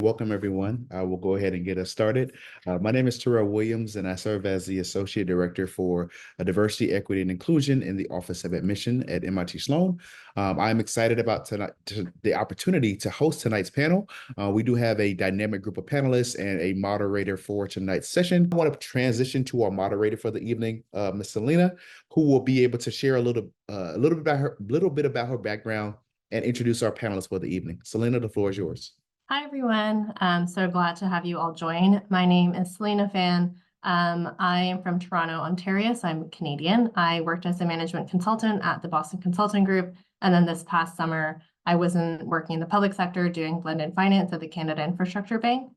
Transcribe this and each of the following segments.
Welcome, everyone. I will go ahead and get us started. My name is Terrell Williams, and I serve as the Associate Director for Diversity, Equity, and Inclusion in the Office of Admission at MIT Sloan. I'm excited about the opportunity to host tonight's panel. We do have a dynamic group of panelists and a moderator for tonight's session. I want to transition to our moderator for the evening, Ms. Selena, who will be able to share a little bit about her background and introduce our panelists for the evening. Selena, the floor is yours. Hi, everyone. I'm so glad to have you all join. My name is MFin. I am from Toronto, Ontario, so I'm Canadian. I worked as a management consultant at the Boston Consulting Group, and then this past summer, I was working in the public sector doing blended finance at the Canada Infrastructure Bank.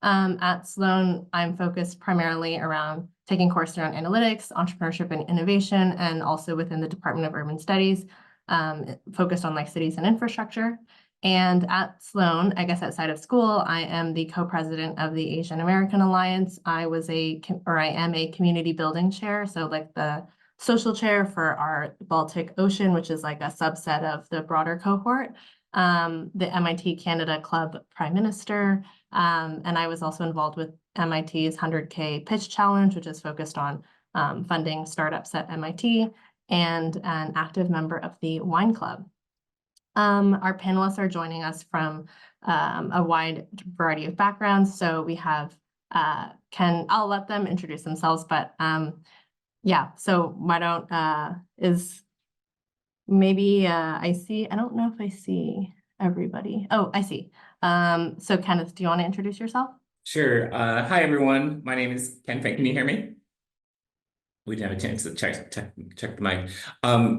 At Sloan, I'm focused primarily around taking courses around analytics, entrepreneurship, and innovation, and also within the Department of Urban Studies, focused on cities and infrastructure. And at Sloan, I guess outside of school, I am the co-president of the Asian American Alliance. I am a community building chair, so the social chair for our Baltic Ocean, which is a subset of the broader cohort, the MIT Canada Club Prime Minister, and I was also involved with MIT's 100K Pitch Challenge, which is focused on funding startups at MIT, and an active member of the Wine Club. Our panelists are joining us from a wide variety of backgrounds. So we have I'll let them introduce themselves, but yeah, so why don't, I don't know if I see everybody. Oh, I see. So Kenneth, do you want to introduce yourself? Sure. Hi, everyone. My name is Ken Fink. Can you hear me? We didn't have a chance to check the mic.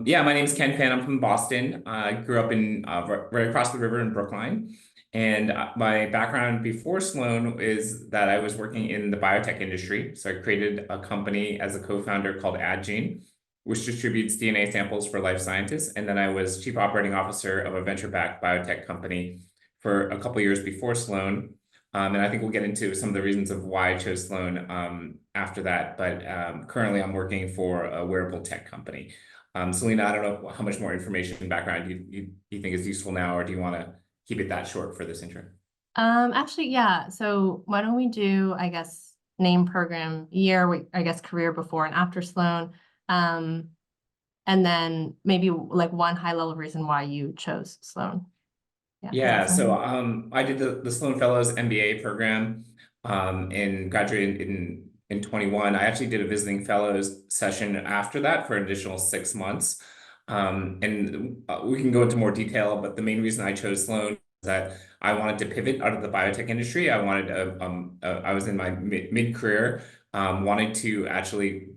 Yeah, my name is Ken Fan. I'm from Boston. I grew up in right across the river in Brookline. And my background before Sloan is that I was working in the biotech industry. So I created a company as a co-founder called AdGene, which distributes DNA samples for life scientists. And then I was chief operating officer of a venture-backed biotech company for a couple of years before Sloan. And I think we'll get into some of the reasons of why I chose Sloan after that. But currently, I'm working for a wearable tech company. Selena, I don't know how much more information and background you think is useful now, or do you want to keep it that short for this intro? Actually, yeah. So why don't we do, I guess, name, program, year, career before and after Sloan, and then maybe one high-level reason why you chose Sloan. Yeah, so I did the Sloan Fellows MBA program and graduated in 21. I actually did a visiting fellows session after that for an additional 6 months. And we can go into more detail, but the main reason I chose Sloan is that I wanted to pivot out of the biotech industry. I wanted I was in my mid-career, wanted to actually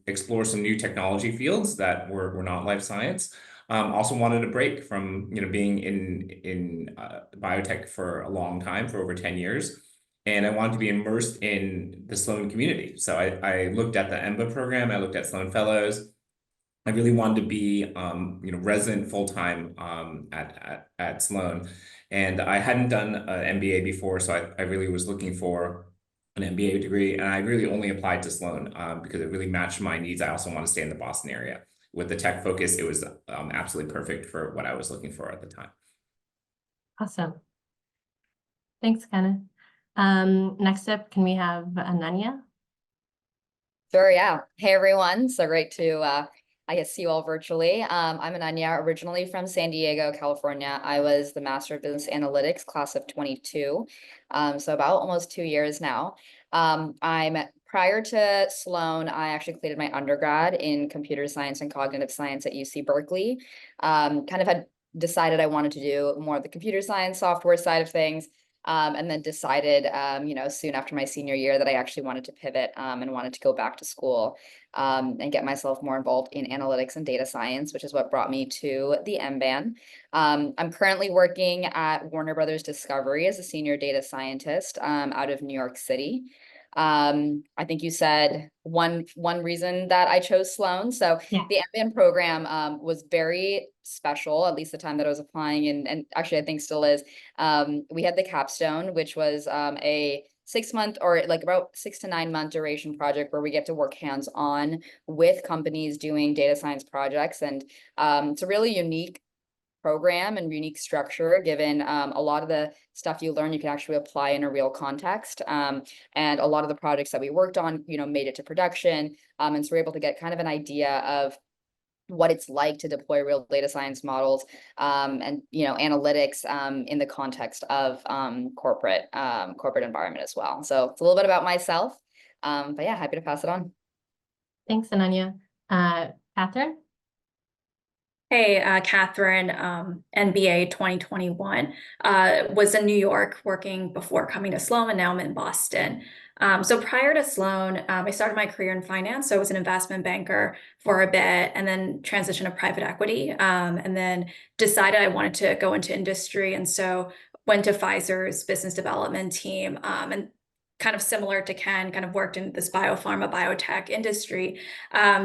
explore some new technology fields that were not life science. Also wanted a break from being in biotech for a long time, for over 10 years. And I wanted to be immersed in the Sloan community. So I looked at the EMBA program, I looked at Sloan Fellows. I really wanted to be resident full-time at Sloan. And I hadn't done an MBA before, so I really was looking for an MBA degree. And I really only applied to Sloan because it really matched my needs. I also want to stay in the Boston area. With the tech focus, it was absolutely perfect for what I was looking for at the time. Awesome. Thanks, Kenneth. Next up, can we have Ananya? Sure, yeah. Hey, everyone. So great to, see you all virtually. I'm Ananya, originally from San Diego, California. I was the Master of Business Analytics class of 22, so about almost 2 years now. Prior to Sloan, I actually completed my undergrad in computer science and cognitive science at UC Berkeley. Kind of had decided I wanted to do more of the computer science software side of things. And then decided, soon after my senior year that I actually wanted to pivot and wanted to go back to school and get myself more involved in analytics and data science, which is what brought me to the MBAN. I'm currently working at Warner Brothers Discovery as a senior data scientist out of New York City. I think you said one reason that I chose Sloan. So yeah. The MFin program was very special, at least the time that I was applying, and actually I think still is. We had the capstone, which was a 6-month or about 6 to 9 month duration project where we get to work hands-on with companies doing data science projects. And it's a really unique program and unique structure, given a lot of the stuff you learn, you can actually apply in a real context. And a lot of the projects that we worked on, made it to production. And so we're able to get kind of an idea of what it's like to deploy real data science models and analytics in the context of corporate environment as well. So it's a little bit about myself, but yeah, happy to pass it on. Thanks, Ananya. Catherine? Hey, Catherine, NBA 2021, was in New York working before coming to Sloan, and now I'm in Boston. So prior to Sloan, I started my career in finance. So I was an investment banker for a bit and then transitioned to private equity, and then decided I wanted to go into industry. And so went to Pfizer's business development team, and kind of similar to Ken, kind of worked in this biopharma, biotech industry,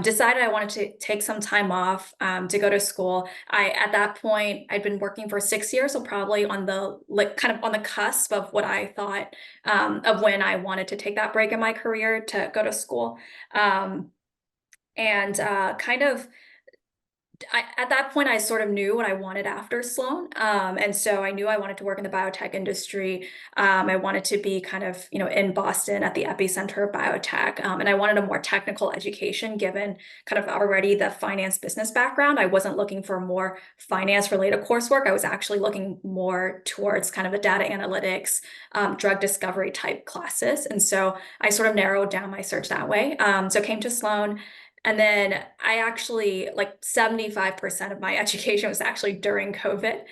decided I wanted to take some time off to go to school. At that point, I'd been working for 6 years, so probably on the kind of on the cusp of what I thought of when I wanted to take that break in my career to go to school. At that point, I sort of knew what I wanted after Sloan. And so I knew I wanted to work in the biotech industry. I wanted to be kind of, in Boston at the epicenter of biotech. And I wanted a more technical education given kind of already the finance business background. I wasn't looking for more finance related coursework. I was actually looking more towards kind of the data analytics, drug discovery type classes. And so I sort of narrowed down my search that way. So I came to Sloan. And then I actually, 75% of my education was actually during COVID.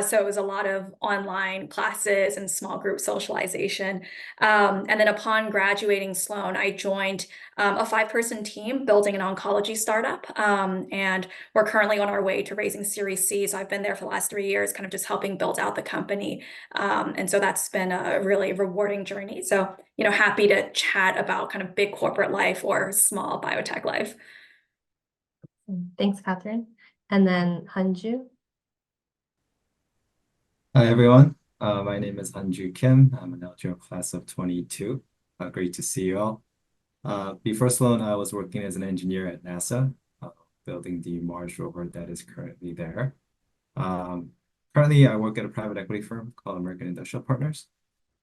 So it was a lot of online classes and small group socialization. And then upon graduating Sloan, I joined a 5-person team building an oncology startup. And we're currently on our way to raising Series C. So I've been there for the last 3 years, kind of just helping build out the company. And so that's been a really rewarding journey. So, happy to chat about kind of big corporate life or small biotech life. Thanks, Catherine. And then Hanju. Hi, everyone. My name is Hanju Kim. I'm an eligible class of 22. Great to see you all. Before Sloan, I was working as an engineer at NASA, building the Mars rover that is currently there. Currently, I work at a private equity firm called American Industrial Partners.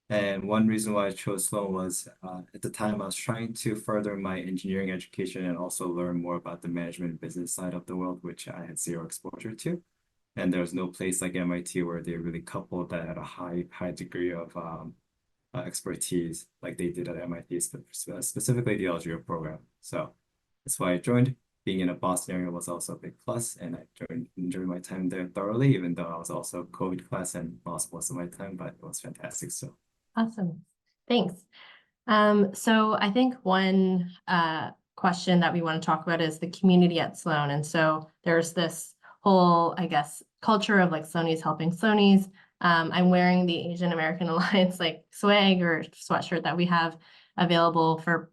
And one reason why I chose Sloan was at the time I was trying to further my engineering education and also learn more about the management and business side of the world, which I had zero exposure to. And there's no place like MIT where they really coupled that at a high degree of expertise like they did at MIT, specifically the algebra program. So that's why I joined. Being in a Boston area was also a big plus, and I enjoyed my time there thoroughly, even though I was also COVID class and lost most of my time, but it was fantastic. So Awesome. Thanks. So I think one question that we want to talk about is the community at Sloan. And so there's this whole, I guess, culture of Sloanie's helping Sloanies. I'm wearing the Asian American Alliance swag or sweatshirt that we have available for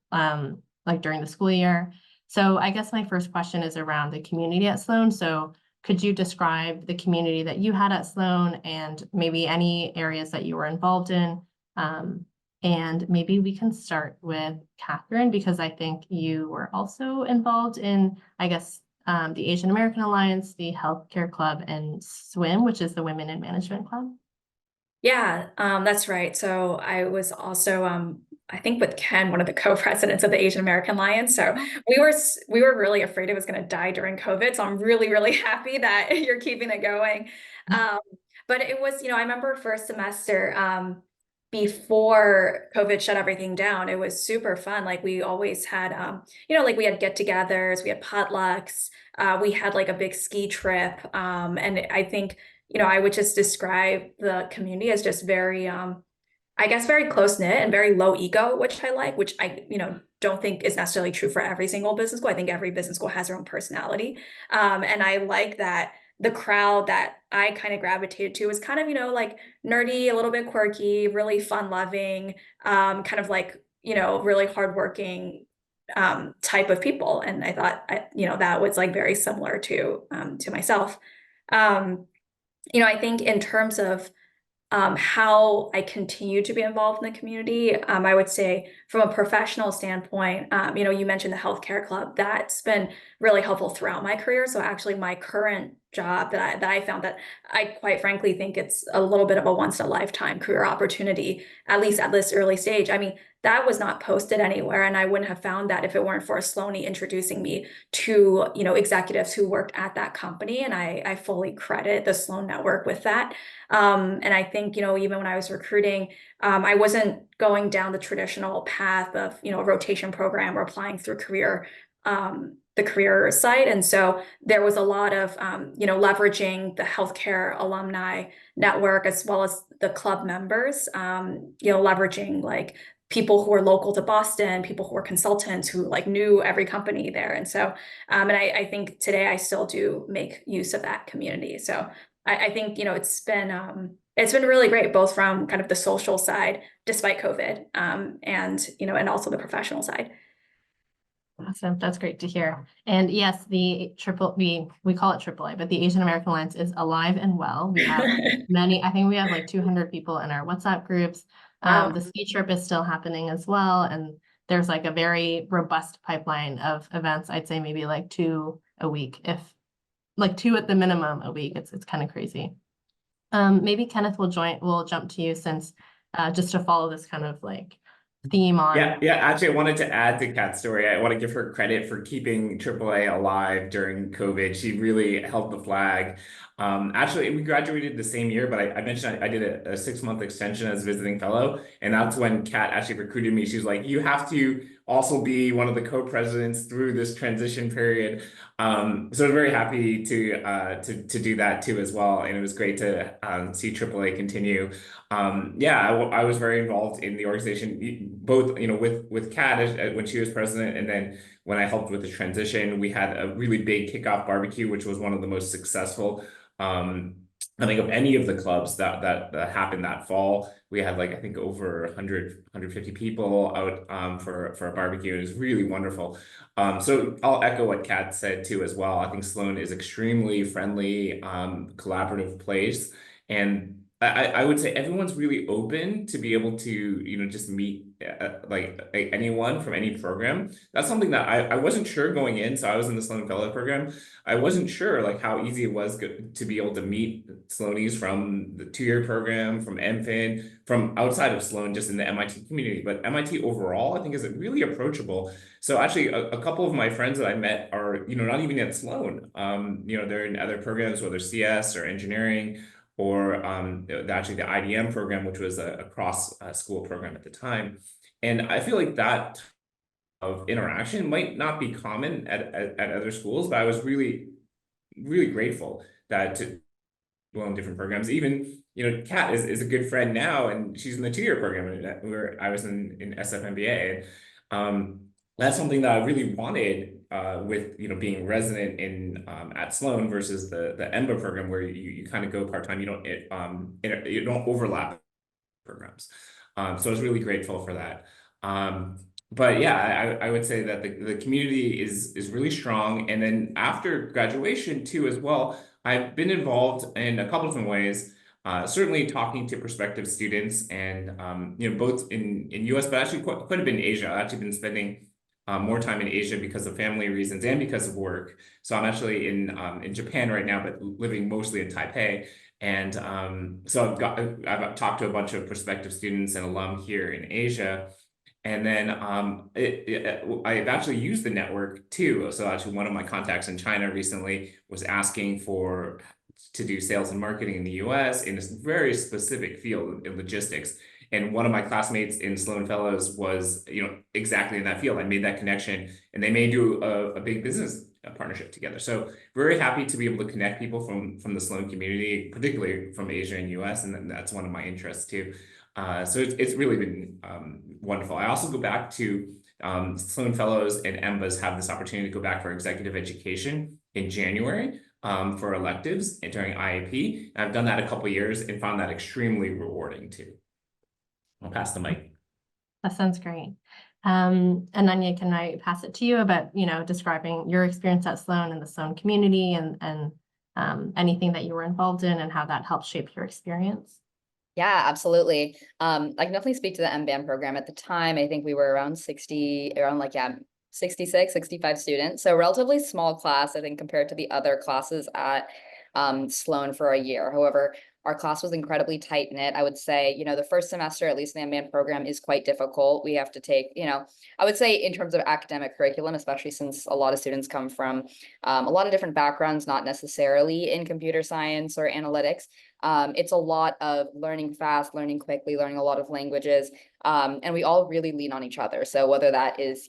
during the school year. So I guess my first question is around the community at Sloan. So could you describe the community that you had at Sloan and maybe any areas that you were involved in? And maybe we can start with Catherine, because I think you were also involved in, I guess, the Asian American Alliance, the Healthcare Club, and SWIM, which is the Women in Management Club. Yeah, that's right. So I was also, I think with Ken, one of the co-presidents of the Asian American Alliance. So we were really afraid it was going to die during COVID. So I'm really, really happy that you're keeping it going. But it was, I remember first semester, before COVID shut everything down, it was super fun. We always had, we had get-togethers, we had potlucks, we had a big ski trip. And I think, I would just describe the community as just very, I guess, very close-knit and very low ego, which I like, which I, don't think is necessarily true for every single business school. I think every business school has their own personality. And I like that the crowd that I kind of gravitated to was kind of, nerdy, a little bit quirky, really fun-loving, kind of really hardworking type of people. And I thought, that was very similar to myself. I think in terms of how I continue to be involved in the community, I would say from a professional standpoint, you mentioned the Healthcare Club. That's been really helpful throughout my career. So actually my current job that I found, that I quite frankly think it's a little bit of a once in a lifetime career opportunity, at least at this early stage. I mean, that was not posted anywhere, and I wouldn't have found that if it weren't for Sloanie introducing me to, you know, executives who worked at that company. And I fully credit the Sloan Network with that. And I think, you know, even when I was recruiting, I wasn't going down the traditional path of, you know, a rotation program or applying through the career site. And so there was a lot of, you know, leveraging the healthcare alumni network as well as the club members, you know, leveraging like people who were local to Boston, people who were consultants who like knew every company there. And so, and I think today I still do make use of that community. So I think, you know, it's been really great, both from kind of the social side, despite COVID, and, you know, and also the professional side. Awesome. That's great to hear. And yes, we call it AAA, but the Asian American Alliance is alive and well. We have I think we have like 200 people in our WhatsApp groups. Wow. The ski trip is still happening as well. And there's like a very robust pipeline of events. I'd say maybe like 2 a week, if like 2 at the minimum a week. It's kind of crazy. Maybe Kenneth will jump to you since just to follow this kind of like theme on. Yeah. Actually, I wanted to add to Kat's story. I want to give her credit for keeping AAA alive during COVID. She really held the flag. Actually, we graduated the same year, but I mentioned I did a 6-month extension as visiting fellow, and that's when Kat actually recruited me. She was like, "You have to also be one of the co-presidents through this transition period." So I'm very happy to do that too as well, and it was great to see AAA continue. I was very involved in the organization, both, you know, with Kat when she was president, and then when I helped with the transition. We had a really big kickoff barbecue, which was one of the most successful, I think, of any of the clubs that happened that fall. We had like, I think, over 150 people out for a barbecue. It was really wonderful. So I'll echo what Kat said too as well. I think Sloan is extremely friendly, collaborative place, and I would say everyone's really open to be able to, you know, just meet like anyone from any program. That's something that I wasn't sure going in. So I was in the Sloan Fellow program. I wasn't sure like how easy it was to be able to meet Sloanies from the 2-year program, from MFin, from outside of Sloan, just in the MIT community. But MIT overall, I think, is really approachable. So actually, a couple of my friends that I met are, you know, not even at Sloan. You know, they're in other programs, whether CS or engineering, or actually the IDM program, which was a cross school program at the time. And I feel like that of interaction might not be common at other schools, but I was really, really grateful that to well in different programs. Even, you know, Kat is a good friend now, and she's in the 2-year program where I was in SFMBA. That's something that I really wanted with, you know, being resident in at Sloan versus the EMBA program, where you kind of go part-time. You don't overlap programs. So I was really grateful for that. But yeah, I would say that the community is really strong. And then after graduation too, as well, I've been involved in a couple different ways. Certainly talking to prospective students, and you know, both in US, but actually quite a bit in Asia. I've actually been spending more time in Asia because of family reasons and because of work. So I'm actually in Japan right now, but living mostly in Taipei. And so I've talked to a bunch of prospective students and alum here in Asia. And then I've actually used the network too. So actually one of my contacts in China recently was asking to do sales and marketing in the US in this very specific field in logistics. And one of my classmates in Sloan Fellows was, you know, exactly in that field. I made that connection, and they may do a big business partnership together. So very happy to be able to connect people from the Sloan community, particularly from Asia and US, and that's one of my interests too. So it's really been wonderful. I also go back to Sloan Fellows and EMBAs have this opportunity to go back for executive education in January for electives during IAP. And I've done that a couple of years and found that extremely rewarding too. I'll pass the mic. That sounds great. Ananya, can I pass it to you about, you know, describing your experience at Sloan and the Sloan community, and anything that you were involved in and how that helped shape your experience? Yeah, absolutely. I can definitely speak to the MBAM program. At the time, I think we were around 66, 65 students. So relatively small class, I think, compared to the other classes at Sloan for a year. However, our class was incredibly tight knit. I would say, the first semester, at least in the MBA program, is quite difficult. We have to take, I would say in terms of academic curriculum, especially since a lot of students come from a lot of different backgrounds, not necessarily in computer science or analytics. It's a lot of learning fast, learning quickly, learning a lot of languages. And we all really lean on each other. So whether that is,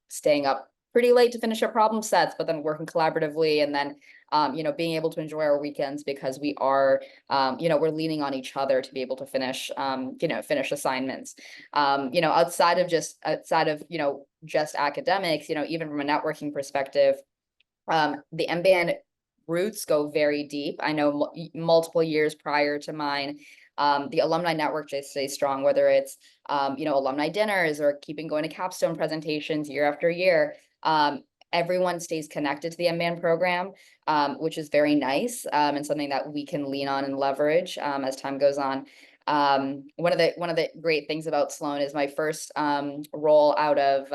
staying up pretty late to finish our problem sets, but then working collaboratively, and then being able to enjoy our weekends because we are, we're leaning on each other to be able to finish, finish assignments. Outside of just academics, even from a networking perspective, the MBA roots go very deep. I know multiple years prior to mine, the alumni network just stays strong, whether it's, alumni dinners or keeping going to capstone presentations year after year. Everyone stays connected to the MBA program, which is very nice, and something that we can lean on and leverage as time goes on. One of the great things about Sloan is my first role out of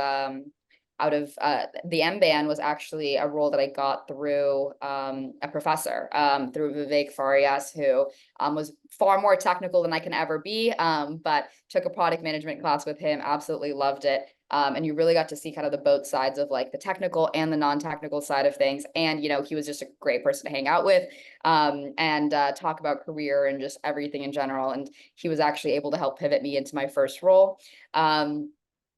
the MBAN was actually a role that I got through a professor, through Vivek Farias, who was far more technical than I can ever be, but took a product management class with him, absolutely loved it. And you really got to see kind of the both sides of like the technical and the non-technical side of things. And, he was just a great person to hang out with and talk about career and just everything in general. And he was actually able to help pivot me into my first role.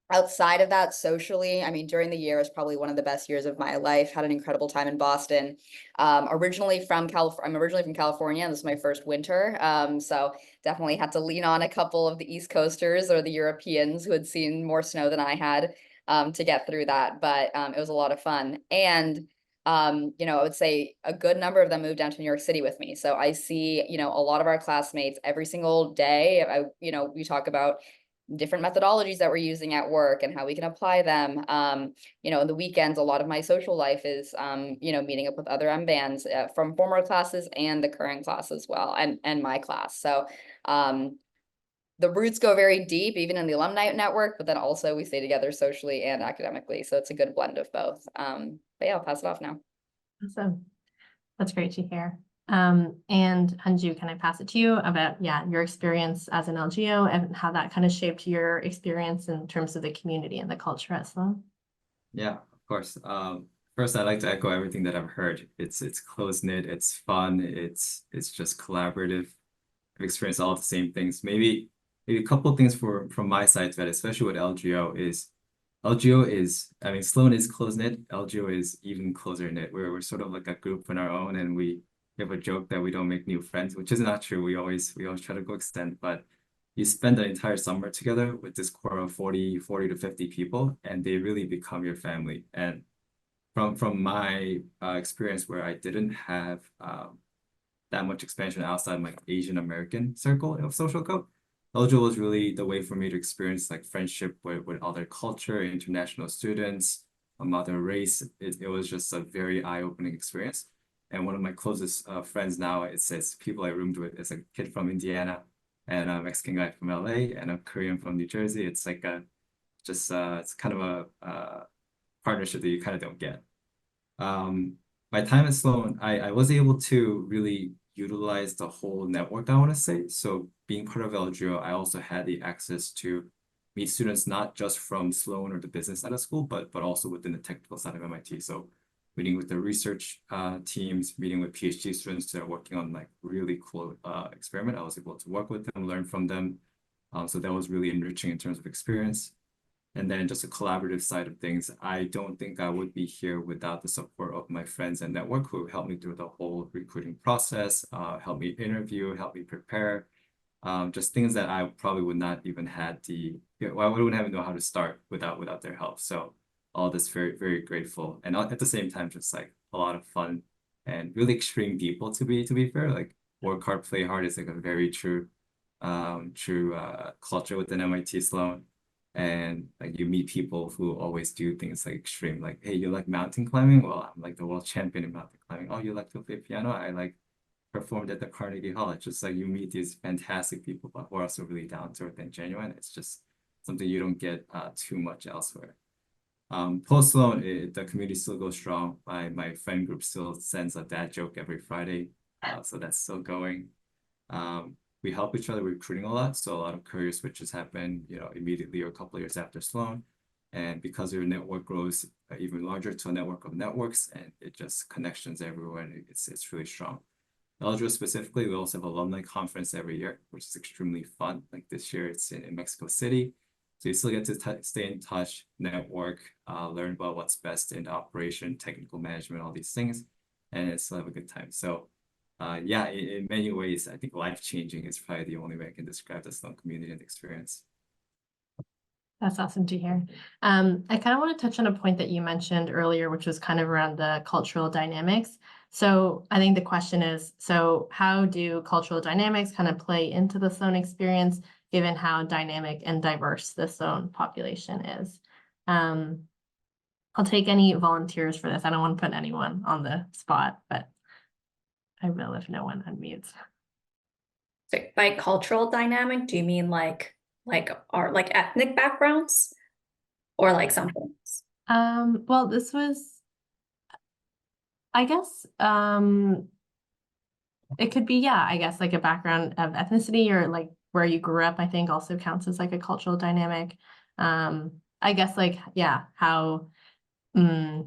Outside of that, socially, I mean, during the year was probably one of the best years of my life. Had an incredible time in Boston. I'm originally from California, and this is my first winter. So definitely had to lean on a couple of the East Coasters or the Europeans who had seen more snow than I had to get through that. But it was a lot of fun. And I would say a good number of them moved down to New York City with me. So I see, a lot of our classmates every single day. We talk about different methodologies that we're using at work and how we can apply them. In the weekends, a lot of my social life is, meeting up with other MBANs from former classes and the current class as well, and my class. So the roots go very deep, even in the alumni network, but then also we stay together socially and academically. So it's a good blend of both. But yeah, I'll pass it off now. Awesome. That's great to hear. And Anju, can I pass it to you about, your experience as an LGO and how that kind of shaped your experience in terms of the community and the culture at Sloan? Yeah, of course. First, I'd like to echo everything that I've heard. It's close-knit, it's fun, it's just collaborative. I've experienced all the same things. Maybe a couple of things from my side to that, especially with LGO is, I mean, Sloan is close-knit, LGO is even closer knit. We're sort of like a group on our own, and we have a joke that we don't make new friends, which is not true. We always try to go extend, but you spend the entire summer together with this core of 40 to 50 people, and they really become your family. And from my experience where I didn't have that much expansion outside my Asian American circle of social co, LGO was really the way for me to experience like friendship with other culture, international students, other race. It was just a very eye-opening experience. And one of my closest friends now, it's people I roomed with, is a kid from Indiana and a Mexican guy from LA and a Korean from New Jersey. It's like it's kind of a partnership that you kind of don't get. My time at Sloan, I was able to really utilize the whole network, I want to say. So being part of LGO, I also had the access to meet students, not just from Sloan or the business side of school, but also within the technical side of MIT. So meeting with the research teams, meeting with PhD students that are working on like really cool experiment. I was able to work with them, learn from them. So that was really enriching in terms of experience. And then just a collaborative side of things, I don't think I would be here without the support of my friends and network who helped me through the whole recruiting process, helped me interview, helped me prepare. Just things that I probably would not even had I wouldn't even know how to start without their help. So all this very, very grateful. And at the same time, just like a lot of fun and really extreme people to be fair. Like work hard, play hard is like a very true culture within MIT Sloan. And like you meet people who always do things like extreme, like, hey, you like mountain climbing? Well, I'm like the world champion in mountain climbing. Oh, you like to play piano? I like performed at the Carnegie Hall. It's just like you meet these fantastic people, but who are also really down to earth and genuine. It's just something you don't get too much elsewhere. Post Sloan, the community still goes strong. My friend group still sends a dad joke every Friday. So that's still going. We help each other recruiting a lot. So a lot of career switches happen, immediately or a couple of years after Sloan. And because your network grows even larger to a network of networks, and it just connections everywhere, and it's really strong. Algebra specifically, we also have alumni conference every year, which is extremely fun. Like this year, it's in Mexico City. So you still get to stay in touch, network, learn about what's best in operation, technical management, all these things, and still have a good time. So yeah, in many ways, I think life-changing is probably the only way I can describe the Sloan community and experience. That's awesome to hear. I kind of want to touch on a point that you mentioned earlier, which was kind of around the cultural dynamics. So I think the question is, so how do cultural dynamics kind of play into the Sloan experience, given how dynamic and diverse the Sloan population is? I'll take any volunteers for this. I don't want to put anyone on the spot, but I will if no one unmutes. So by cultural dynamic, do you mean like ethnic backgrounds or like something else? Well, this was, I guess, it could be, yeah, I guess like a background of ethnicity or like where you grew up, I think also counts as like a cultural dynamic. I guess like, yeah, how does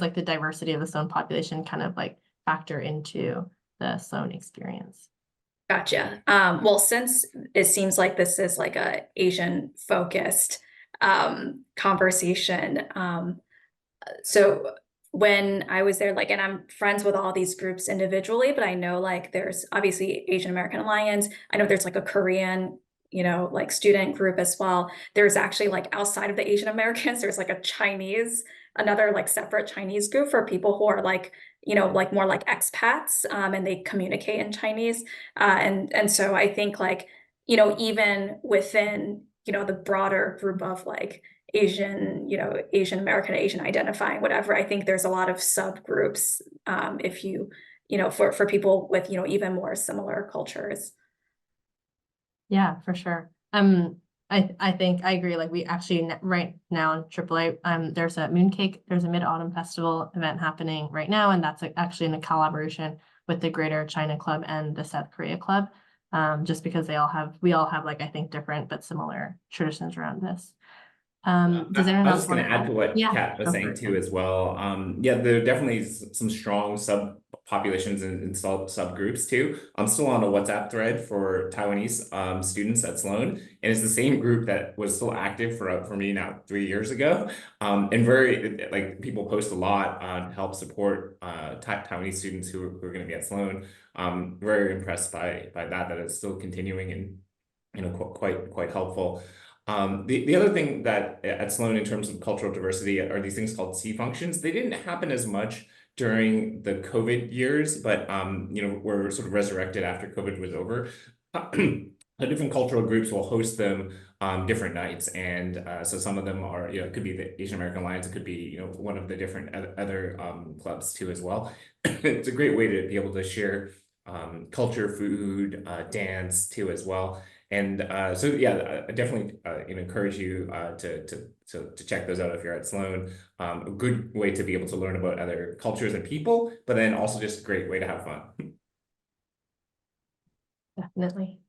like the diversity of the Sloan population kind of like factor into the Sloan experience? Gotcha. Well, since it seems like this is like a Asian focused conversation, so when I was there, like, and I'm friends with all these groups individually, but I know like there's obviously Asian American Alliance. I know there's like a Korean, like student group as well. There's actually like outside of the Asian Americans, there's like a Chinese, another like separate Chinese group for people who are like, like more like expats, and they communicate in Chinese. And so I think like, even within, the broader group of like Asian, Asian American, Asian identifying, whatever, I think there's a lot of subgroups, if you, for people with, even more similar cultures. Yeah, for sure. I think I agree. Like we actually right now in AAA, there's a Mooncake, there's a Mid-Autumn Festival event happening right now, and that's actually in a collaboration with the Greater China Club and the South Korea Club, just because we all have like I think different but similar traditions around this. Does anyone I else was just going want to add to what Yeah, Kat was go saying for it, too Kat. as well. Yeah, there are definitely some strong subpopulations and subgroups too. I'm still on a WhatsApp thread for Taiwanese students at Sloan, and it's the same group that was still active for me now 3 years ago. And very like people post a lot to help support Taiwanese students who are going to be at Sloan. Very impressed by that it's still continuing and quite helpful. The other thing that at Sloan in terms of cultural diversity are these things called C functions. They didn't happen as much during the COVID years, but were sort of resurrected after COVID was over. The different cultural groups will host them different nights, and so some of them are it could be the Asian American Alliance, it could be one of the different other clubs too as well. It's a great way to be able to share culture, food, dance too as well. And so yeah, I definitely encourage you to check those out if you're at Sloan. A good way to be able to learn about other cultures and people, but then also just a great way to have fun. Definitely.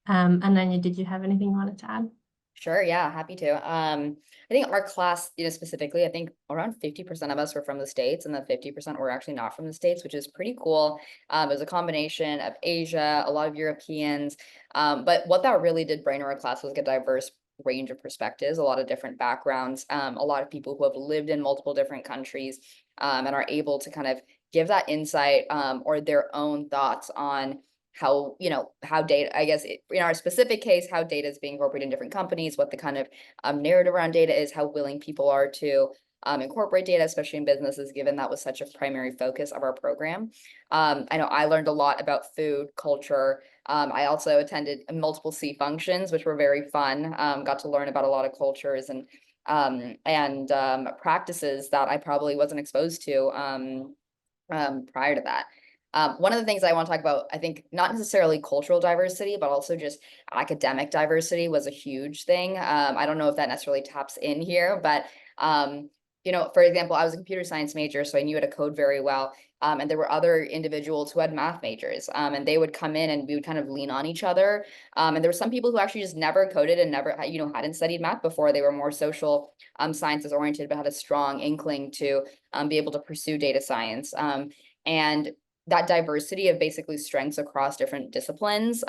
Ananya, did you have anything you wanted to add? Sure, yeah, happy to. I think our class, specifically, I think around 50% of us were from the States, and then 50% were actually not from the States, which is pretty cool. It was a combination of Asia, a lot of Europeans, but what that really did bring to our class was like a diverse range of perspectives, a lot of different backgrounds, a lot of people who have lived in multiple different countries, and are able to kind of give that insight, or their own thoughts on how data, I guess in our specific case, how data is being incorporated in different companies, what the kind of narrative around data is, how willing people are to incorporate data, especially in businesses, given that was such a primary focus of our program. I know I learned a lot about food, culture. I also attended multiple C functions, which were very fun. Got to learn about a lot of cultures and practices that I probably wasn't exposed to prior to that. One of the things I want to talk about, I think not necessarily cultural diversity, but also just academic diversity was a huge thing. I don't know if that necessarily taps in here, but you know, for example, I was a computer science major, so I knew how to code very well. And there were other individuals who had math majors, and they would come in and we would kind of lean on each other. And there were some people who actually just never coded and never, you know, hadn't studied math before. They were more social sciences oriented, but had a strong inkling to be able to pursue data science. And that diversity of basically strengths across different disciplines,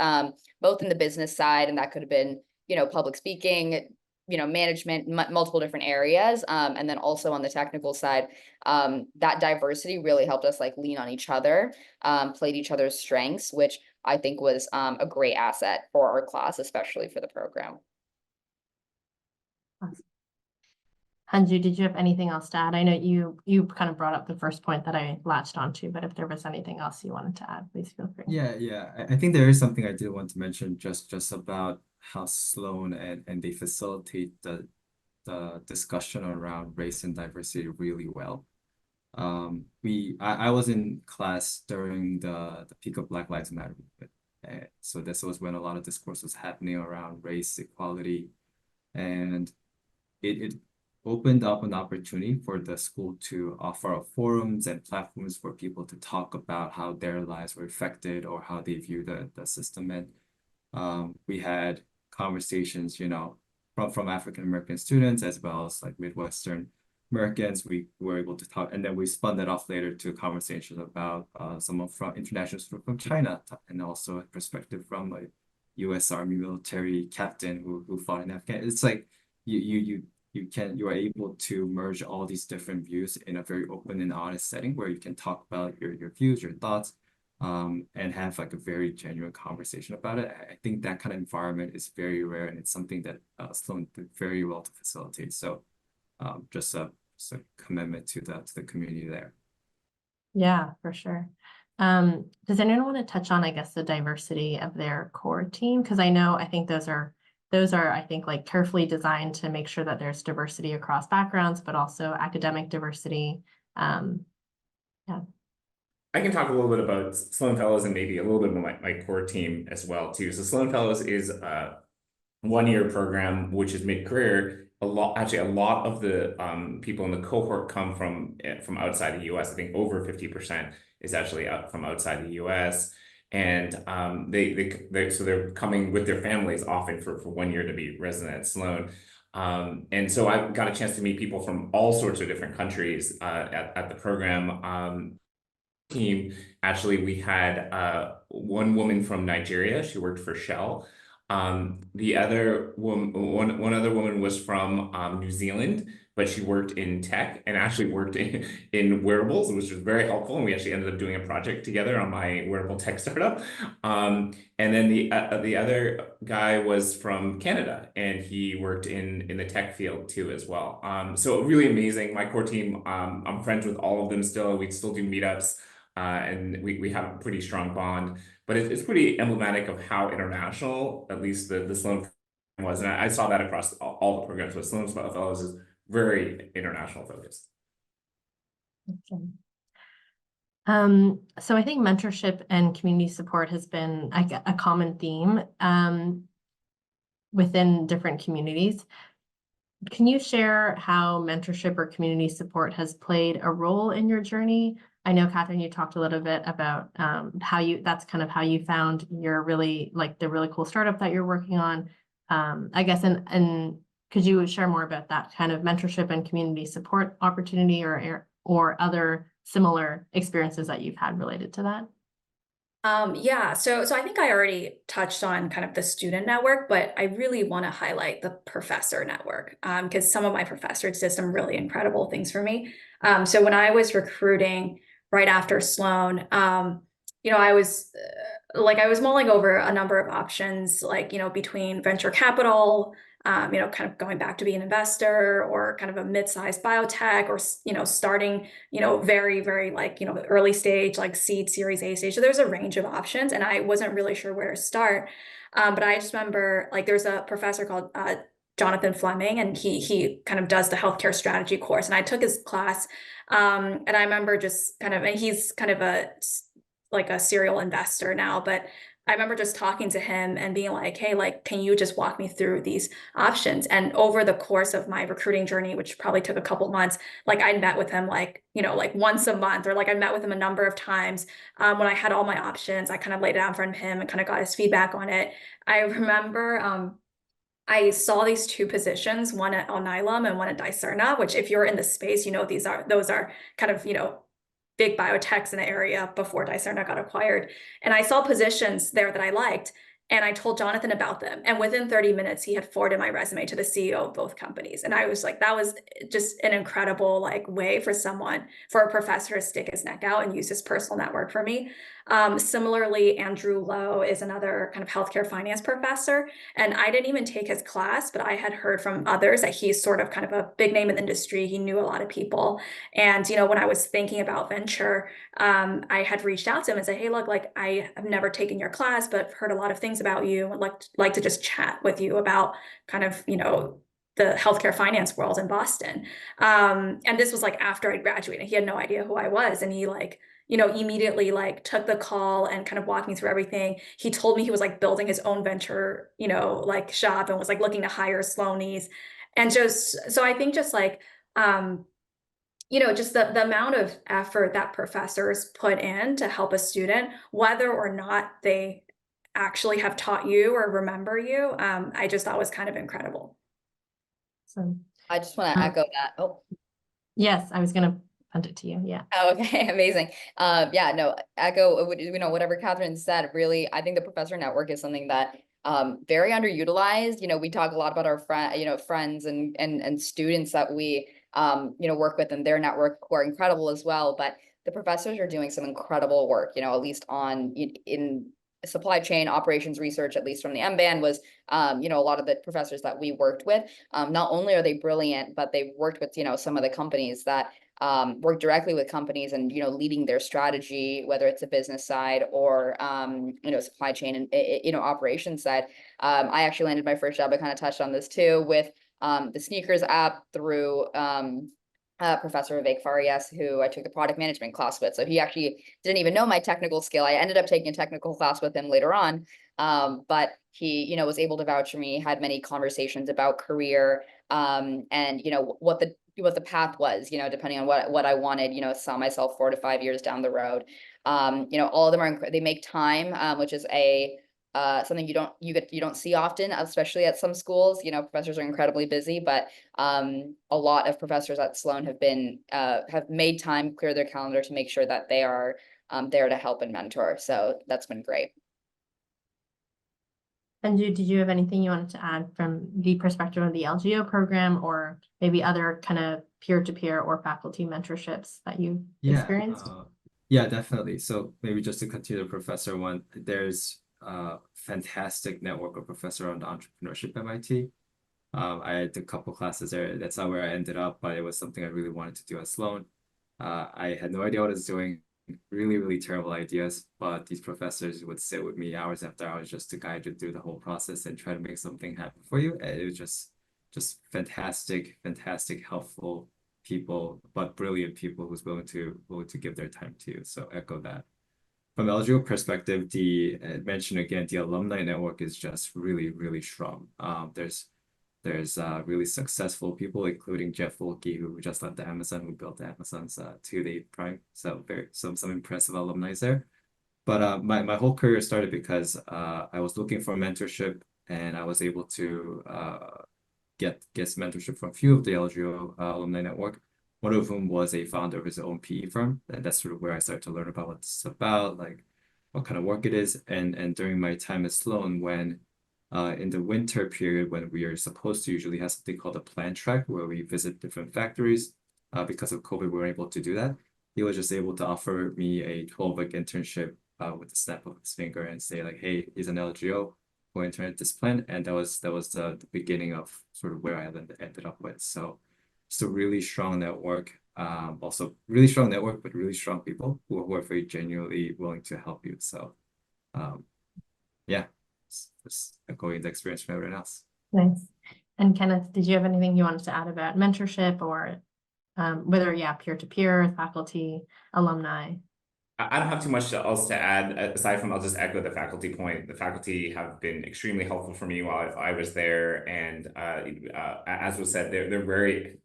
both in the business side, and that could have been, you know, public speaking, you know, management, multiple different areas. And then also on the technical side, that diversity really helped us like lean on each other, played each other's strengths, which I think was a great asset for our class, especially for the program. Hanju, did you have anything else to add? I know you kind of brought up the first point that I latched onto, but if there was anything else you wanted to add, please feel free. Yeah. I think there is something I did want to mention just about how Sloan and they facilitate the discussion around race and diversity really well. I was in class during the peak of Black Lives Matter movement. So this was when a lot of discourse was happening around race equality, and it opened up an opportunity for the school to offer forums and platforms for people to talk about how their lives were affected or how they view the system. And we had conversations, you know, from African American students as well as like Midwestern Americans. We were able to talk, and then we spun that off later to conversations about someone from international student from China, and also a perspective from a U.S. Army military captain who fought in Afghanistan. It's like you are able to merge all these different views in a very open and honest setting where you can talk about your views, your thoughts, and have like a very genuine conversation about it. I think that kind of environment is very rare, and it's something that Sloan did very well to facilitate. So just a commitment to the community there. Yeah, for sure. Does anyone want to touch on, I guess, the diversity of their core team? Because I think those are, I think, like carefully designed to make sure that there's diversity across backgrounds, but also academic diversity. Yeah. I can talk a little bit about Sloan Fellows and maybe a little bit about my core team as well too. So Sloan Fellows is a one-year program, which is mid-career. A lot of the people in the cohort come from outside the US. I think over 50% is actually from outside the US. And so they're coming with their families often for 1 year to be resident at Sloan. And so I got a chance to meet people from all sorts of different countries at the program. Team, actually, we had one woman from Nigeria. She worked for Shell. The other one other woman was from New Zealand, but she worked in tech and actually worked in wearables, which was very helpful. And we actually ended up doing a project together on my wearable tech startup. And then the other guy was from Canada, and he worked in the tech field too as well. So really amazing. My core team, I'm friends with all of them still. We still do meetups. And we have a pretty strong bond, but it's pretty emblematic of how international, at least the Sloan was. And I saw that across all the programs, but Sloan Fellows is very international focused. So I think mentorship and community support has been a common theme within different communities. Can you share how mentorship or community support has played a role in your journey? I know, Catherine, you talked a little bit about that's kind of how you found your the really cool startup that you're working on. I guess, and could you share more about that kind of mentorship and community support opportunity or other similar experiences that you've had related to that? Yeah, so I think I already touched on kind of the student network, but I really want to highlight the professor network because some of my professors did some really incredible things for me. So when I was recruiting right after Sloan, I was mulling over a number of options, between venture capital, kind of going back to be an investor, or kind of a mid-sized biotech, or, starting, very, very early stage, like seed, series A stage. So there's a range of options, and I wasn't really sure where to start. But I just remember there's a professor called Jonathan Fleming, and he kind of does the healthcare strategy course, and I took his class. And I remember just kind of, and he's kind of a serial investor now, but I remember just talking to him and being like, hey, like, can you just walk me through these options? And over the course of my recruiting journey, which probably took a couple months, like I met with him like, you know, like once a month, or like I met with him a number of times. When I had all my options, I kind of laid it out in front of him and kind of got his feedback on it. I remember I saw these two positions, one at Alnylam and one at Dicerna, which if you're in the space, you know, those are kind of, you know, big biotechs in the area before Dicerna got acquired. And I saw positions there that I liked, and I told Jonathan about them. And within 30 minutes, he had forwarded my resume to the CEO of both companies. And I was like, that was just an incredible like way for a professor to stick his neck out and use his personal network for me. Similarly, Andrew Lowe is another kind of healthcare finance professor. And I didn't even take his class, but I had heard from others that he's sort of kind of a big name in the industry. He knew a lot of people. And, you know, when I was thinking about venture, I had reached out to him and said, hey, look, like I have never taken your class, but I've heard a lot of things about you. I'd like to just chat with you about kind of, you know, the healthcare finance world in Boston. And this was like after I graduated. He had no idea who I was. And he like, you know, immediately like took the call and kind of walked me through everything. He told me he was like building his own venture, you know, like shop, and was like looking to hire Sloanies. And just, so I think just like, you know, just the amount of effort that professors put in to help a student, whether or not they actually have taught you or remember you, I just thought was kind of incredible. So, I just want to echo that. Oh, yes, I was going to punt it to you. Yeah. oh, okay, amazing. Yeah, no, echo, you know, whatever Catherine said, really, I think the professor network is something that very underutilized. You know, we talk a lot about our friends and students that we you know, work with, and their network who are incredible as well. But the professors are doing some incredible work, you know, at least in supply chain operations research, at least from the MBAN, was you know, a lot of the professors that we worked with, not only are they brilliant, but they've worked with, you know, some of the companies that work directly with companies and, you know, leading their strategy, whether it's a business side or, you know, supply chain and, you know, operations side. I actually landed my first job, I kind of touched on this too, with the sneakers app through Professor Vivek Farias, who I took the product management class with. So he actually didn't even know my technical skill. I ended up taking a technical class with him later on. But he, you know, was able to vouch for me, had many conversations about career, and, you know, what the path was, you know, depending on what I wanted, you know, saw myself 4 to 5 years down the road. You know, all of them they make time, which is something you don't see often, especially at some schools. You know, professors are incredibly busy, but a lot of professors at Sloan have made time, clear their calendar to make sure that they are there to help and mentor. So that's been great. And did you have anything you wanted to add from the perspective of the LGO program, or maybe other kind of peer-to-peer or faculty mentorships that you experienced? Yeah, definitely. So maybe just to continue the professor one, there's a fantastic network of professor on entrepreneurship at MIT. I had a couple classes there. That's not where I ended up, but it was something I really wanted to do at Sloan. I had no idea what I was doing. Really, really terrible ideas, but these professors would sit with me hours after hours just to guide you through the whole process and try to make something happen for you. And it was just fantastic, helpful people, but brilliant people who's willing to give their time to you. So echo that. From LGO perspective, mention again, the alumni network is just really, really strong. There's really successful people, including Jeff Wilke, who just left Amazon, who built Amazon's 2-day Prime. So some impressive alumni there. But my whole career started because I was looking for mentorship, and I was able to get mentorship from a few of the LGO alumni network. One of whom was a founder of his own PE firm, and that's sort of where I started to learn about what it's about, like what kind of work it is. And during my time at Sloan, when in the winter period, when we are supposed to usually have something called a plant track where we visit different factories, because of COVID, we weren't able to do that. He was just able to offer me a 12-week internship with the snap of his finger and say like, hey, he's an LGO, go intern at this plant. And that was the beginning of sort of where I ended up with. So it's a really strong network, also really strong network, but really strong people who are very genuinely willing to help you. So, yeah, just echoing the experience from everyone else. Nice. And Kenneth, did you have anything you wanted to add about mentorship, or whether, peer-to-peer, faculty, alumni? I don't have too much else to add aside from I'll just echo the faculty point. The faculty have been extremely helpful for me while I was there, and as was said, they're very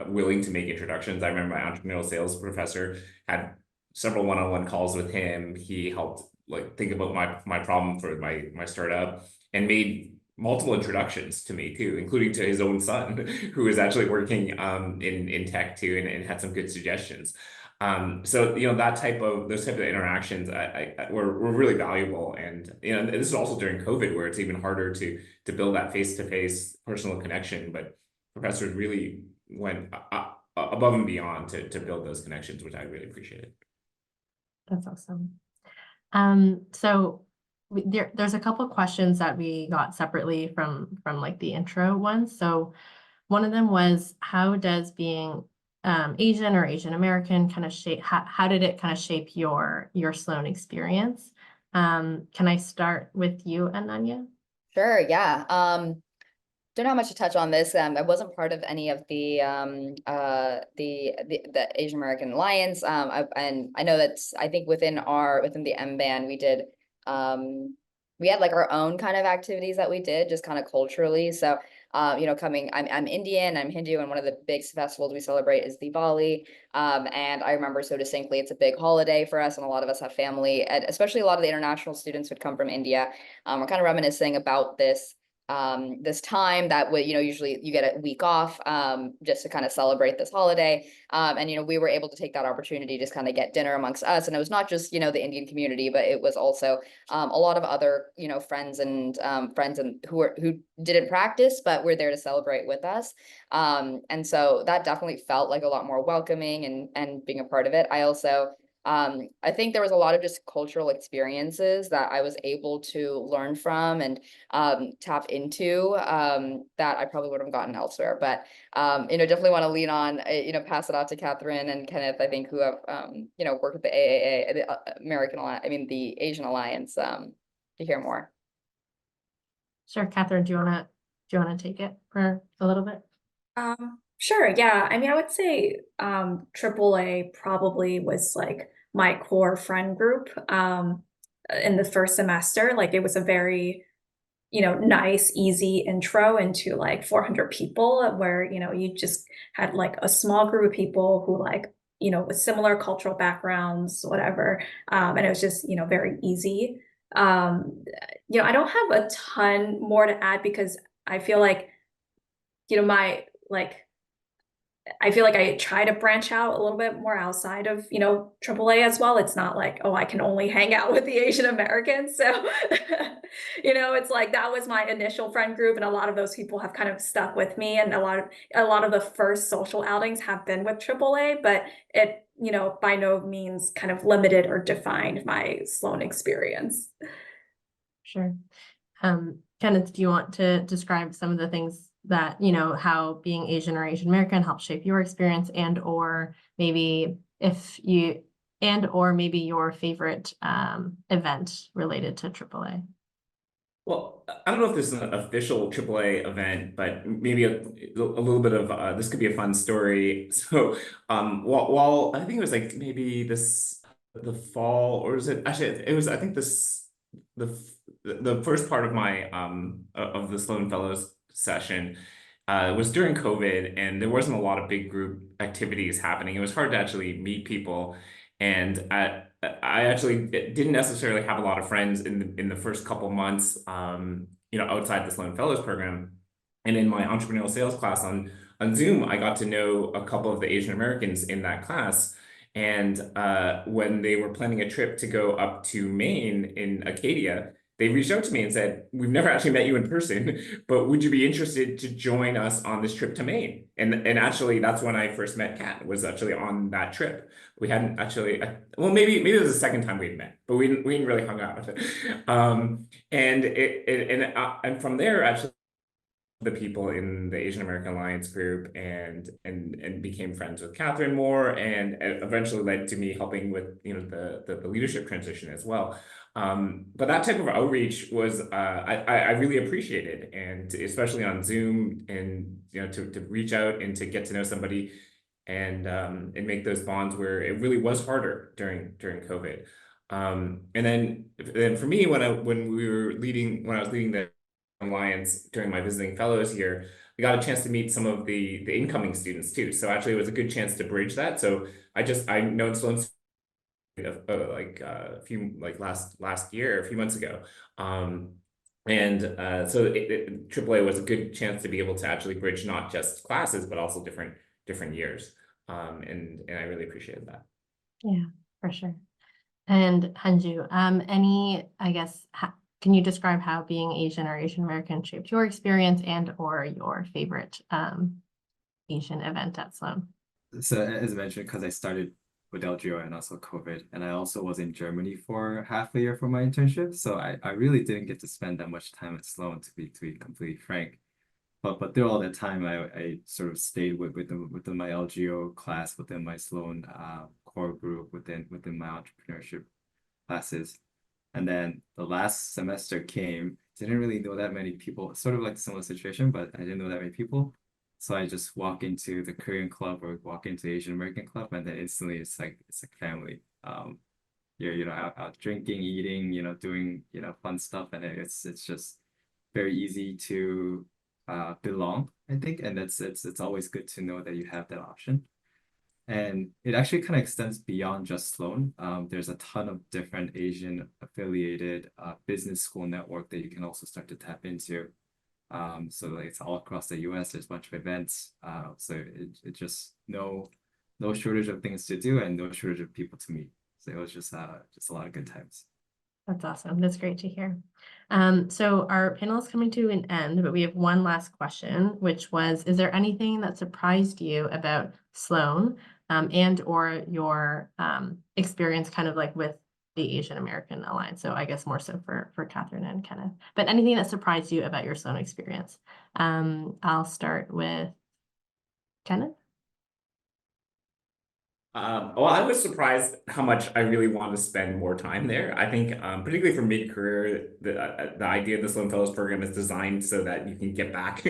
willing to make introductions. I remember my entrepreneurial sales professor had several one-on-one calls with him. He helped like think about my problem for my startup and made multiple introductions to me too, including to his own son, who is actually working in tech too, and had some good suggestions. So those type of interactions were really valuable, and this is also during COVID where it's even harder to build that face-to-face personal connection. But professors really went above and beyond to build those connections, which I really appreciated. That's awesome. So there's a couple of questions that we got separately from like the intro ones. So one of them was, how does being Asian or Asian American kind of shape, how did it kind of shape your Sloan experience? Can I start with you, Ananya? Sure, yeah. Don't know how much to touch on this. I wasn't part of any of the Asian American Alliance. And I know that's, I think within the MBAN we did we had like our own kind of activities that we did just kind of culturally. So I'm Indian, I'm Hindu, and one of the big festivals we celebrate is Diwali. And I remember so distinctly, it's a big holiday for us, and a lot of us have family, and especially a lot of the international students would come from India. We're kind of reminiscing about this time that would, usually you get a week off just to kind of celebrate this holiday. And we were able to take that opportunity to just kind of get dinner amongst us. And it was not just, the Indian community, but it was also a lot of other, friends and who didn't practice, but were there to celebrate with us. And so that definitely felt like a lot more welcoming and being a part of it. I also I think there was a lot of just cultural experiences that I was able to learn from and tap into that I probably would have gotten elsewhere. But definitely want to lean on, pass it off to Catherine and Kenneth, I think, who have worked with the AAA, the American Alliance, the Asian Alliance, to hear more. Sure, Catherine, do you wanna take it for a little bit? Sure, yeah. I would say AAA probably was like my core friend group in the first semester. Like it was a very, nice, easy intro into like 400 people where, you just had like a small group of people who like, with similar cultural backgrounds, whatever. And it was just, very easy. I don't have a ton more to add because I feel like, I feel like I try to branch out a little bit more outside of, AAA as well. It's not like, oh, I can only hang out with the Asian Americans. So, it's like that was my initial friend group. And a lot of those people have kind of stuck with me. And a lot of the first social outings have been with AAA, but it, by no means kind of limited or defined my Sloan experience. Sure. Kenneth, do you want to describe some of the things that, how being Asian or Asian American helped shape your experience, or maybe your favorite event related to AAA? Well, I don't know if this is an official AAA event, but maybe a little bit of this could be a fun story. So, while I think it was like maybe the fall, or is it actually? It was, I think the first part of my of the Sloan Fellows session was during COVID, and there wasn't a lot of big group activities happening. It was hard to actually meet people, and I actually didn't necessarily have a lot of friends in the first couple months, outside the Sloan Fellows program. And in my entrepreneurial sales class on Zoom, I got to know a couple of the Asian Americans in that class. And when they were planning a trip to go up to Maine in Acadia, they reached out to me and said, "We've never actually met you in person, but would you be interested to join us on this trip to Maine?" And actually, that's when I first met Kat, was actually on that trip. We hadn't actually, well, maybe it was the second time we'd met, but we didn't really hung out. And from there, actually, the people in the Asian American Alliance group and became friends with Catherine more, and eventually led to me helping with the leadership transition as well. But that type of outreach was I really appreciated, and especially on Zoom, and to reach out and to get to know somebody and make those bonds where it really was harder during COVID. And then for me, when I was leading the Alliance during my visiting fellows year, we got a chance to meet some of the incoming students too. So actually, it was a good chance to bridge that. So I known Sloan last year, a few months ago. So AAA was a good chance to be able to actually bridge not just classes, but also different years. And I really appreciated that. Yeah, for sure. And Hanju, can you describe how being Asian or Asian American shaped your experience and or your favorite Asian event at Sloan? So as I mentioned, because I started with LGO and also COVID, and I also was in Germany for half a year for my internship. So I really didn't get to spend that much time at Sloan, to be completely frank. But through all that time, I sort of stayed within my LGO class, within my Sloan core group, within my entrepreneurship classes. And then the last semester came, didn't really know that many people, sort of like a similar situation, but I didn't know that many people. So I just walk into the Korean club or walk into the Asian American club, and then instantly it's like family. You're out drinking, eating, doing fun stuff, and it's just very easy to belong, I think, and it's always good to know that you have that option. And it actually kind of extends beyond just Sloan. There's a ton of different Asian affiliated business school network that you can also start to tap into. So like it's all across the US. There's a bunch of events. So it just no shortage of things to do and no shortage of people to meet. So it was just a lot of good times. That's awesome. That's great to hear. So our panel is coming to an end, but we have one last question, which was, is there anything that surprised you about Sloan and or your experience kind of like with the Asian American Alliance? So I guess more so for Catherine and Kenneth, but anything that surprised you about your Sloan experience? I'll start with Kenneth. Well, I was surprised how much I really want to spend more time there. I think, particularly for mid-career, the idea of the Sloan Fellows program is designed so that you can get back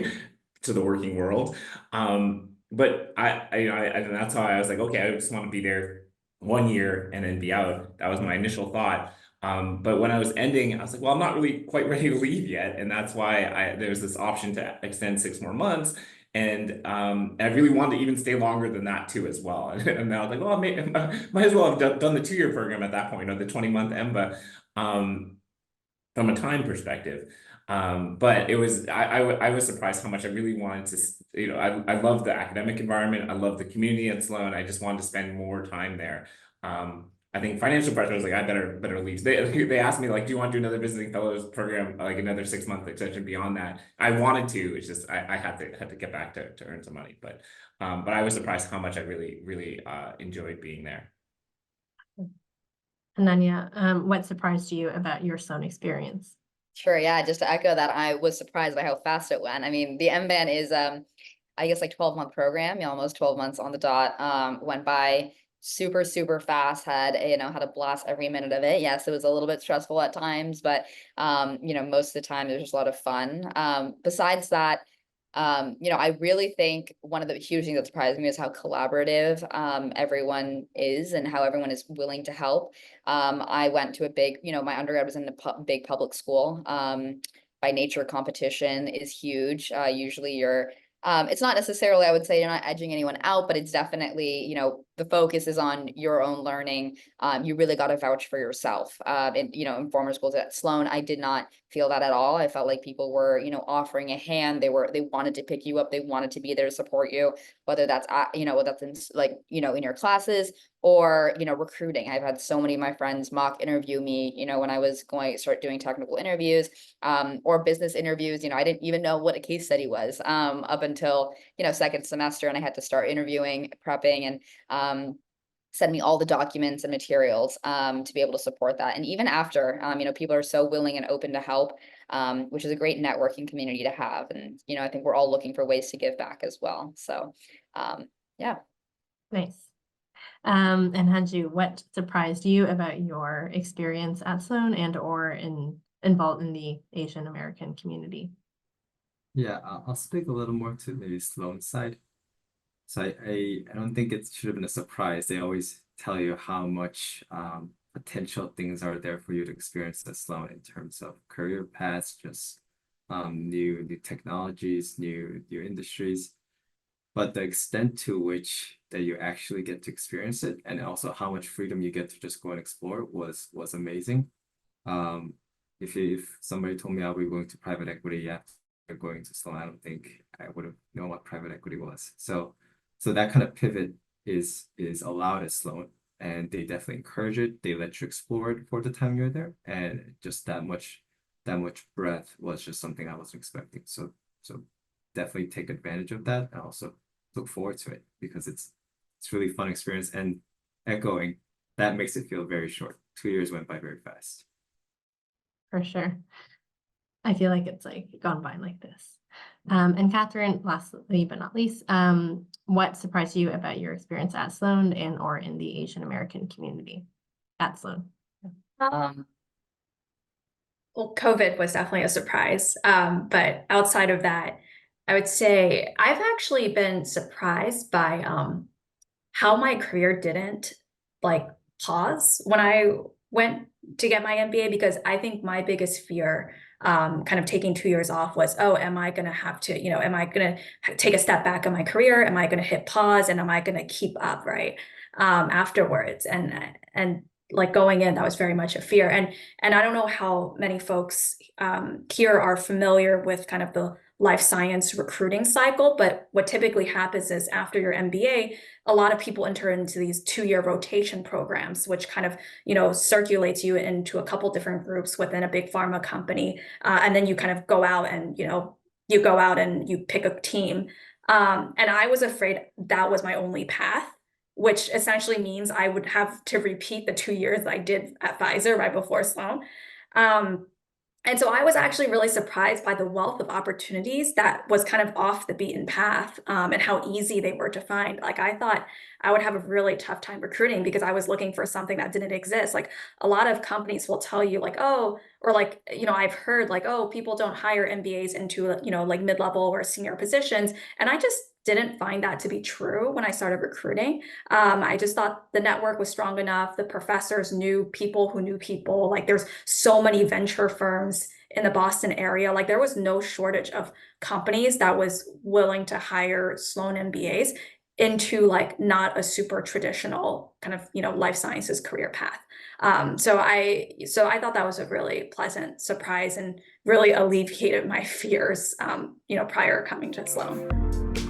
to the working world. But and that's how I was like, okay, I just want to be there 1 year and then be out. That was my initial thought. But when I was ending, I was like, well, I'm not really quite ready to leave yet, and that's why there's this option to extend 6 more months. And I really wanted to even stay longer than that too as well. And I was like, well, might as well have done the 2-year program at that point, or the 20-month EMBA, from a time perspective. But it was I was surprised how much I really wanted to, I love the academic environment. I love the community at Sloan. I just wanted to spend more time there. I think financial pressure was like, I better leave. They asked me like, do you want to do another visiting fellows program, like another 6-month extension beyond that? I wanted to. It's just I had to get back to earn some money. But I was surprised how much I really enjoyed being there. Ananya, what surprised you about your Sloan experience? Sure, yeah, just to echo that, I was surprised by how fast it went. I mean, the MBAN is I guess like 12-month program, almost 12 months on the dot. Went by super fast, had a blast every minute of it. Yes, it was a little bit stressful at times, but most of the time it was just a lot of fun. Besides that, I really think one of the huge things that surprised me is how collaborative everyone is and how everyone is willing to help. I went to a big, my undergrad was in a big public school. By nature, competition is huge. Usually it's not necessarily, I would say, you're not edging anyone out, but it's definitely, the focus is on your own learning. You really got to vouch for yourself. In former schools at Sloan, I did not feel that at all. I felt like people were, offering a hand. They wanted to pick you up. They wanted to be there to support you, whether that's, whether that's in in your classes or, recruiting. I've had so many of my friends mock interview me, when I was going to start doing technical interviews, or business interviews. I didn't even know what a case study was, up until, second semester, and I had to start interviewing, prepping, and send me all the documents and materials to be able to support that. And even after, people are so willing and open to help, which is a great networking community to have. And, I think we're all looking for ways to give back as well. So, yeah. Nice. And Hanju, what surprised you about your experience at Sloan and or involved in the Asian American community? Yeah, I'll speak a little more to the Sloan side. So I don't think it should have been a surprise. They always tell you how much potential things are there for you to experience at Sloan in terms of career paths, just new technologies, new industries. But the extent to which that you actually get to experience it, and also how much freedom you get to just go and explore was amazing. If somebody told me I'll be going to private equity after going to Sloan, I don't think I would have known what private equity was. So that kind of pivot is allowed at Sloan, and they definitely encourage it. They let you explore it for the time you're there, and just that much breadth was just something I wasn't expecting. So definitely take advantage of that, and also look forward to it because it's really fun experience. And echoing, that makes it feel very short. 2 years went by very fast. For sure. I feel like it's like gone by like this. And Catherine, lastly but not least, what surprised you about your experience at Sloan and or in the Asian American community at Sloan? Well, COVID was definitely a surprise. But outside of that, I would say I've actually been surprised by how my career didn't like pause when I went to get my MBA, because I think my biggest fear kind of taking 2 years off was, oh, am I going to have to, am I going to take a step back in my career? Am I going to hit pause? And am I going to keep up, right? Afterwards. And like going in, that was very much a fear. And I don't know how many folks here are familiar with kind of the life science recruiting cycle, but what typically happens is after your MBA, a lot of people enter into these 2-year rotation programs, which kind of, circulates you into a couple different groups within a big pharma company. And then you kind of go out and, you go out and you pick a team. And I was afraid that was my only path, which essentially means I would have to repeat the 2 years I did at Pfizer right before Sloan. And so I was actually really surprised by the wealth of opportunities that was kind of off the beaten path, and how easy they were to find. Like I thought I would have a really tough time recruiting because I was looking for something that didn't exist. Like a lot of companies will tell you like, oh, or like, I've heard like, oh, people don't hire MBAs into, like mid-level or senior positions. And I just didn't find that to be true when I started recruiting. I just thought the network was strong enough. The professors knew people who knew people. Like there's so many venture firms in the Boston area. Like there was no shortage of companies that was willing to hire Sloan MBAs into like not a super traditional kind of, life sciences career path. So I thought that was a really pleasant surprise and really alleviated my fears, prior coming to Sloan.